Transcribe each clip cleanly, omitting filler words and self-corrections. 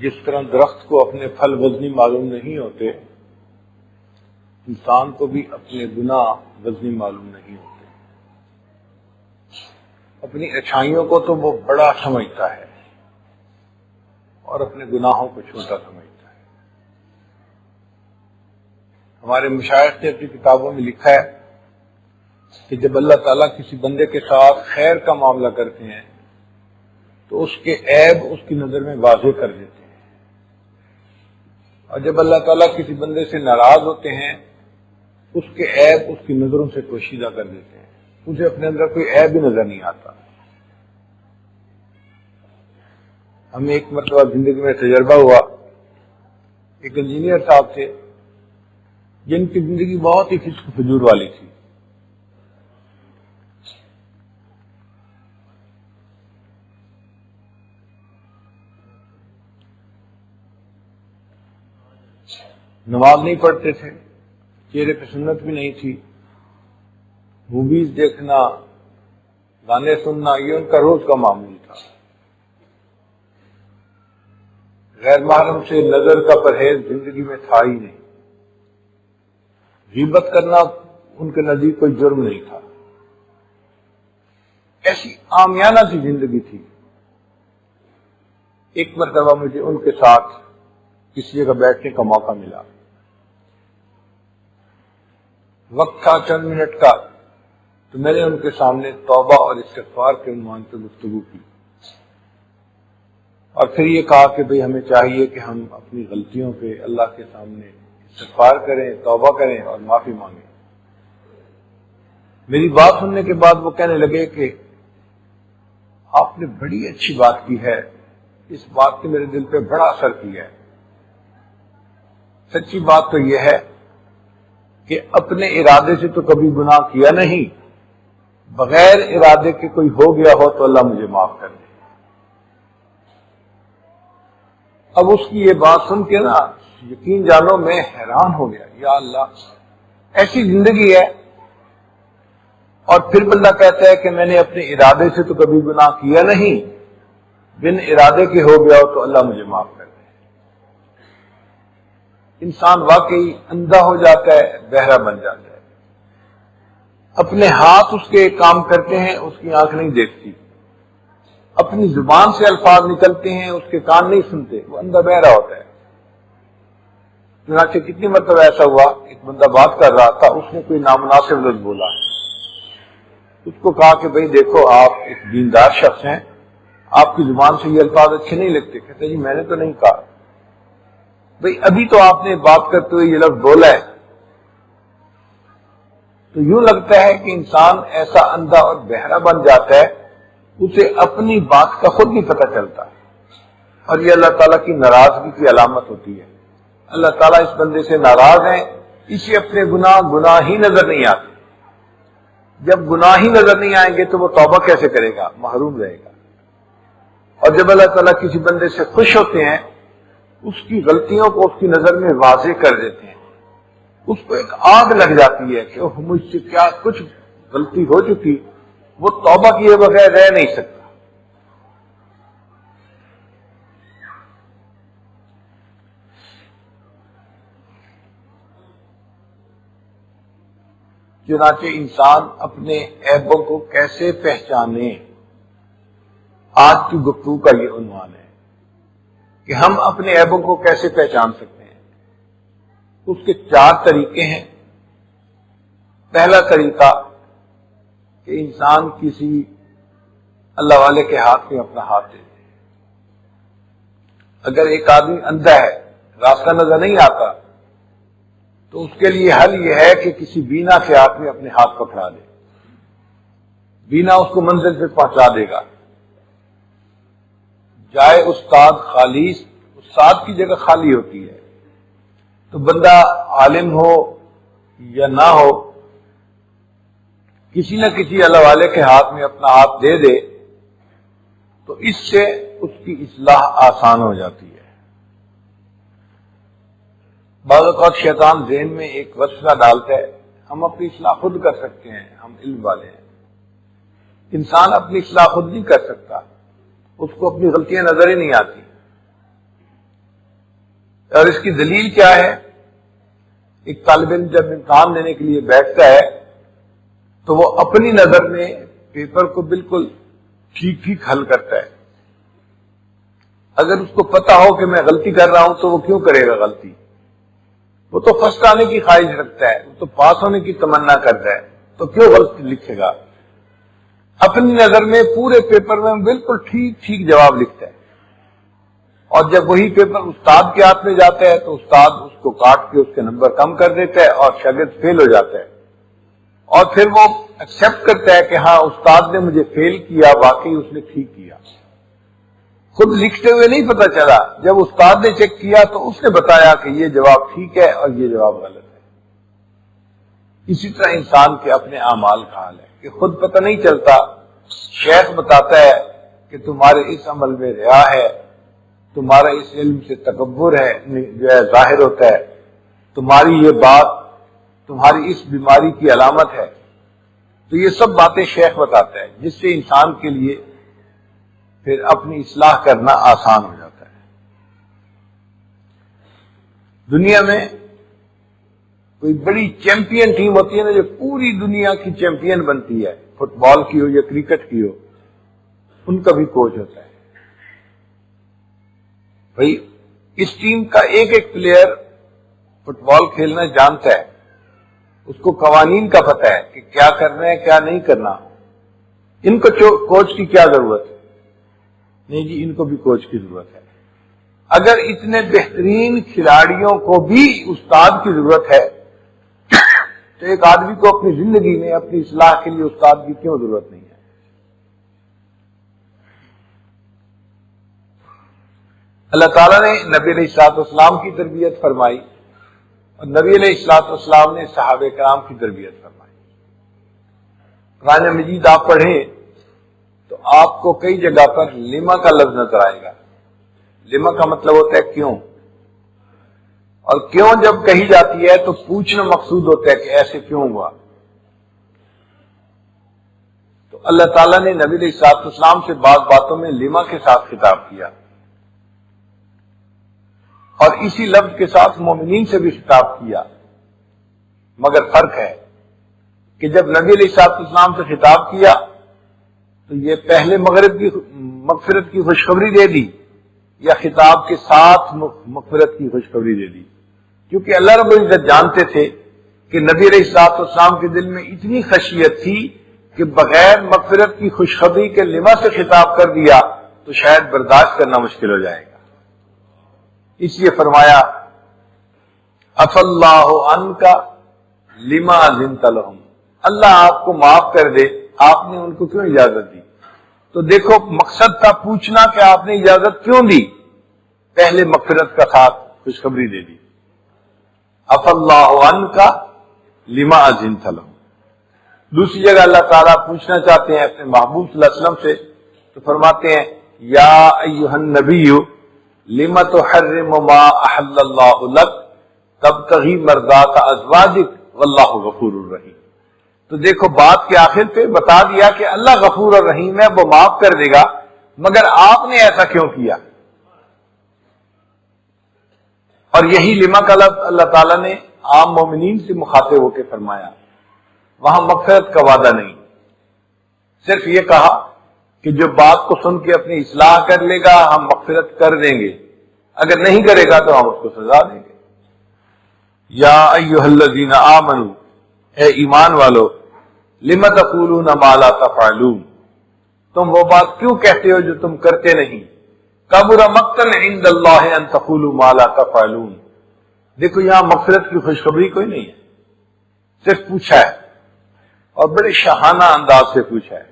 جس طرح درخت کو اپنے پھل وزنی معلوم نہیں ہوتے، انسان کو بھی اپنے گناہ وزنی معلوم نہیں ہوتے۔ اپنی اچھائیوں کو تو وہ بڑا سمجھتا ہے اور اپنے گناہوں کو چھوٹا سمجھتا ہے۔ ہمارے مشائخ نے اپنی کتابوں میں لکھا ہے کہ جب اللہ تعالیٰ کسی بندے کے ساتھ خیر کا معاملہ کرتے ہیں تو اس کے عیب اس کی نظر میں واضح کر دیتے ہیں، اور جب اللہ تعالیٰ کسی بندے سے ناراض ہوتے ہیں اس کے عیب اس کی نظروں سے پوشیدہ کر دیتے ہیں، اسے اپنے اندر کوئی عیب بھی نظر نہیں آتا۔ ہمیں ایک مرتبہ زندگی میں تجربہ ہوا، ایک انجینئر صاحب تھے جن کی زندگی بہت ہی فسق فجور والی تھی۔ نماز نہیں پڑھتے تھے، چہرے پہ سنت بھی نہیں تھی، موویز دیکھنا، گانے سننا یہ ان کا روز کا معمول تھا۔ غیر محرم سے نظر کا پرہیز زندگی میں تھا ہی نہیں، غیبت کرنا ان کے نزدیک کوئی جرم نہیں تھا، ایسی عامیانہ سی زندگی تھی۔ ایک مرتبہ مجھے ان کے ساتھ کسی جگہ بیٹھنے کا موقع ملا، وقت تھا چند منٹ کا، تو میں نے ان کے سامنے توبہ اور استغفار کے عنوان پر گفتگو کی، اور پھر یہ کہا کہ بھئی ہمیں چاہیے کہ ہم اپنی غلطیوں پہ اللہ کے سامنے استغفار کریں، توبہ کریں اور معافی مانگیں۔ میری بات سننے کے بعد وہ کہنے لگے کہ آپ نے بڑی اچھی بات کی ہے، اس بات نے میرے دل پہ بڑا اثر کیا ہے۔ سچی بات تو یہ ہے کہ اپنے ارادے سے تو کبھی گناہ کیا نہیں، بغیر ارادے کے کوئی ہو گیا ہو تو اللہ مجھے معاف کر دے۔ اب اس کی یہ بات سن کے نا یقین جانو میں حیران ہو گیا، یا اللہ ایسی زندگی ہے، اور پھر بندہ کہتا ہے کہ میں نے اپنے ارادے سے تو کبھی گناہ کیا نہیں، بن ارادے کے ہو گیا ہو تو اللہ مجھے معاف کر دے۔ انسان واقعی اندھا ہو جاتا ہے، بہرا بن جاتا ہے۔ اپنے ہاتھ اس کے کام کرتے ہیں، اس کی آنکھ نہیں دیکھتی، اپنی زبان سے الفاظ نکلتے ہیں، اس کے کان نہیں سنتے، وہ اندھا بہرا ہوتا ہے۔ چنانچہ کتنی مرتبہ ایسا ہوا، ایک بندہ بات کر رہا تھا، اس نے کوئی نامناسب لفظ بولا، اس کو کہا کہ بھئی دیکھو آپ ایک دیندار شخص ہیں، آپ کی زبان سے یہ الفاظ اچھے نہیں لگتے۔ کہتے جی میں نے تو نہیں کہا۔ بھئی ابھی تو آپ نے بات کرتے ہوئے یہ لفظ بولا ہے۔ تو یوں لگتا ہے کہ انسان ایسا اندھا اور بہرا بن جاتا ہے، اسے اپنی بات کا خود نہیں پتہ چلتا، اور یہ اللہ تعالیٰ کی ناراضگی کی علامت ہوتی ہے۔ اللہ تعالیٰ اس بندے سے ناراض ہیں، اسے اپنے گناہ ہی نظر نہیں آتے۔ جب گناہ ہی نظر نہیں آئیں گے تو وہ توبہ کیسے کرے گا، محروم رہے گا۔ اور جب اللہ تعالیٰ کسی بندے سے خوش ہوتے ہیں، اس کی غلطیوں کو اس کی نظر میں واضح کر دیتے ہیں، اس کو ایک آگ لگ جاتی ہے کہ مجھ سے کیا کچھ غلطی ہو چکی، وہ توبہ کیے بغیر رہ نہیں سکتا۔ چنانچہ انسان اپنے عیبوں کو کیسے پہچانے، آج کی گفتگو کا یہ عنوان ہے کہ ہم اپنے عیبوں کو کیسے پہچان سکتے ہیں۔ اس کے 4 طریقے ہیں۔ پہلا طریقہ کہ انسان کسی اللہ والے کے ہاتھ میں اپنا ہاتھ دے دے۔ اگر ایک آدمی اندھا ہے، راستہ نظر نہیں آتا، تو اس کے لیے حل یہ ہے کہ کسی بینا کے ہاتھ میں اپنے ہاتھ پکڑا دے، بینا اس کو منزل پہ پہنچا دے گا۔ جائے استاد خالی، استاد کی جگہ خالی ہوتی ہے، تو بندہ عالم ہو یا نہ ہو، کسی نہ کسی اللہ والے کے ہاتھ میں اپنا ہاتھ دے دے تو اس سے اس کی اصلاح آسان ہو جاتی ہے۔ بعض اوقات شیطان ذہن میں ایک وسوسہ ڈالتا ہے، ہم اپنی اصلاح خود کر سکتے ہیں، ہم علم والے ہیں۔ انسان اپنی اصلاح خود نہیں کر سکتا، اس کو اپنی غلطیاں نظر ہی نہیں آتی۔ اور اس کی دلیل کیا ہے؟ ایک طالب علم جب امتحان دینے کے لیے بیٹھتا ہے تو وہ اپنی نظر میں پیپر کو بالکل ٹھیک ٹھیک حل کرتا ہے. اگر اس کو پتا ہو کہ میں غلطی کر رہا ہوں تو وہ کیوں کرے گا غلطی؟ وہ تو فرسٹ آنے کی خواہش رکھتا ہے, وہ تو پاس ہونے کی تمنا کرتا ہے, تو کیوں غلطی لکھے گا؟ اپنی نظر میں پورے پیپر میں بالکل ٹھیک ٹھیک جواب لکھتا ہے, اور جب وہی پیپر استاد کے ہاتھ میں جاتا ہے تو استاد اس کو کاٹ کے اس کے نمبر کم کر دیتا ہے اور شاگرد فیل ہو جاتا ہے, اور پھر وہ ایکسپٹ کرتا ہے کہ ہاں استاد نے مجھے فیل کیا, واقعی اس نے ٹھیک کیا. خود لکھتے ہوئے نہیں پتا چلا, جب استاد نے چیک کیا تو اس نے بتایا کہ یہ جواب ٹھیک ہے اور یہ جواب غلط ہے. اسی طرح انسان کے اپنے اعمال کا حال ہے کہ خود پتہ نہیں چلتا. شیخ بتاتا ہے کہ تمہارے اس عمل میں ریا ہے, تمہارا اس علم سے تکبر ہے جو ہے ظاہر ہوتا ہے, تمہاری یہ بات تمہاری اس بیماری کی علامت ہے. تو یہ سب باتیں شیخ بتاتا ہے جس سے انسان کے لیے پھر اپنی اصلاح کرنا آسان ہو جاتا ہے. دنیا میں کوئی بڑی چیمپئن ٹیم ہوتی ہے نا, جو پوری دنیا کی چیمپئن بنتی ہے, فٹ بال کی ہو یا کرکٹ کی ہو, ان کا بھی کوچ ہوتا ہے. بھائی اس ٹیم کا ایک ایک پلیئر فٹ بال کھیلنا جانتا ہے, اس کو قوانین کا پتہ ہے کہ کیا کرنا ہے کیا نہیں کرنا. ان کو کوچ کی کیا ضرورت ہے؟ نہیں جی, ان کو بھی کوچ کی ضرورت ہے. اگر اتنے بہترین کھلاڑیوں کو بھی استاد کی ضرورت ہے تو ایک آدمی کو اپنی زندگی میں اپنی اصلاح کے لیے استاد کی کیوں ضرورت نہیں ہے؟ اللہ تعالیٰ نے نبی علیہ الصلوۃ والسلام کی تربیت فرمائی, اور نبی علیہ الصلوۃ والسلام نے صحابہ کرام کی تربیت فرمائی. قرآن مجید آپ پڑھیں تو آپ کو کئی جگہ پر لما کا لفظ نظر آئے گا. لما کا مطلب ہوتا ہے کیوں, اور کیوں جب کہی جاتی ہے تو پوچھنا مقصود ہوتا ہے کہ ایسے کیوں ہوا. تو اللہ تعالیٰ نے نبی علیہ الصلوۃ والسلام سے بعض باتوں میں لما کے ساتھ خطاب کیا, اور اسی لفظ کے ساتھ مومنین سے بھی خطاب کیا. مگر فرق ہے کہ جب نبی علیہ الصلوۃ والسلام سے خطاب کیا تو یہ پہلے مغفرت کی خوشخبری دے دی یا خطاب کے ساتھ مغفرت کی خوشخبری دے دی؟ کیونکہ اللہ رب العزت جانتے تھے کہ نبی علیہ الصلوۃ والسلام کے دل میں اتنی خشیت تھی کہ بغیر مغفرت کی خوشخبری کے لما سے خطاب کر دیا تو شاید برداشت کرنا مشکل ہو جائے گا. اس لیے فرمایا عفا اللہ عنک لما اذنت لهم, اللہ آپ کو معاف کر دے, آپ نے ان کو کیوں اجازت دی؟ تو دیکھو مقصد تھا پوچھنا کہ آپ نے اجازت کیوں دی, پہلے مغفرت کا ساتھ خوشخبری دے دی. عفا اللہ عنک لما اذنت لهم. دوسری جگہ اللہ تعالیٰ پوچھنا چاہتے ہیں اپنے محبوب صلی اللہ علیہ وسلم سے تو فرماتے ہیں یا ایھا النبی لما تحرم ما احل اللہ لک تبتغی مرضات ازواجک واللہ غفور الرحیم. تو دیکھو بات کے آخر پہ بتا دیا کہ اللہ غفور اور رحیم ہے, وہ معاف کر دے گا, مگر آپ نے ایسا کیوں کیا؟ اور یہی لما کا لفظ اللہ تعالیٰ نے عام مومنین سے مخاطب ہو کے فرمایا. وہاں مغفرت کا وعدہ نہیں, صرف یہ کہا کہ جو بات کو سن کے اپنی اصلاح کر لے گا ہم مغفرت کر دیں گے, اگر نہیں کرے گا تو ہم اس کو سزا دیں گے. یا ایھا الذین آمنوا, اے ایمان والو, لم تقولون ما لا تفعلون, تم وہ بات کیوں کہتے ہو جو تم کرتے نہیں. کبر مقتا عند اللہ ان تقولوا ما لا تفعلون. دیکھو یہاں مغفرت کی خوشخبری کوئی نہیں ہے, صرف پوچھا ہے, اور بڑے شاہانہ انداز سے پوچھا ہے.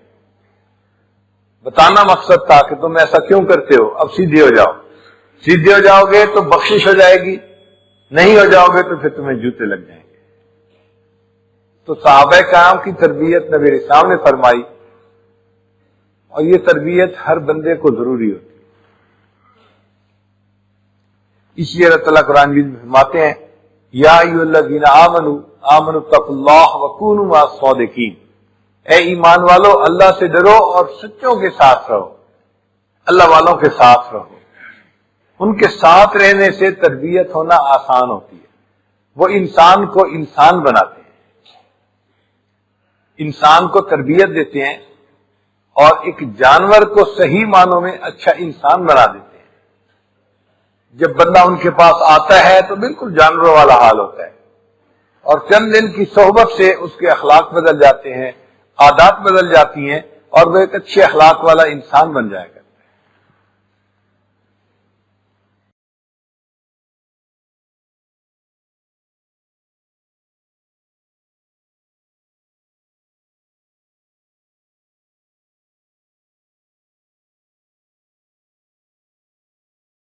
بتانا مقصد تھا کہ تم ایسا کیوں کرتے ہو, اب سیدھے ہو جاؤ. سیدھے ہو جاؤ گے تو بخشش ہو جائے گی, نہیں ہو جاؤ گے تو پھر تمہیں جوتے لگ جائیں گے. تو صحابہ کرام کی تربیت نبی علیہ السلام نے فرمائی, اور یہ تربیت ہر بندے کو ضروری ہوتی ہے. اس لیے اللہ تعالیٰ قرآن میں فرماتے ہیں یا ایھا الذین آمنوا اتقوا اللہ وکونوا مع الصادقین, اے ایمان والو اللہ سے ڈرو اور سچوں کے ساتھ رہو, اللہ والوں کے ساتھ رہو. ان کے ساتھ رہنے سے تربیت ہونا آسان ہوتی ہے، وہ انسان کو انسان بناتے ہیں، انسان کو تربیت دیتے ہیں اور ایک جانور کو صحیح معنوں میں اچھا انسان بنا دیتے ہیں۔ جب بندہ ان کے پاس آتا ہے تو بالکل جانوروں والا حال ہوتا ہے، اور چند دن کی صحبت سے اس کے اخلاق بدل جاتے ہیں، عادات بدل جاتی ہیں، اور وہ ایک اچھے اخلاق والا انسان بن جائے گا۔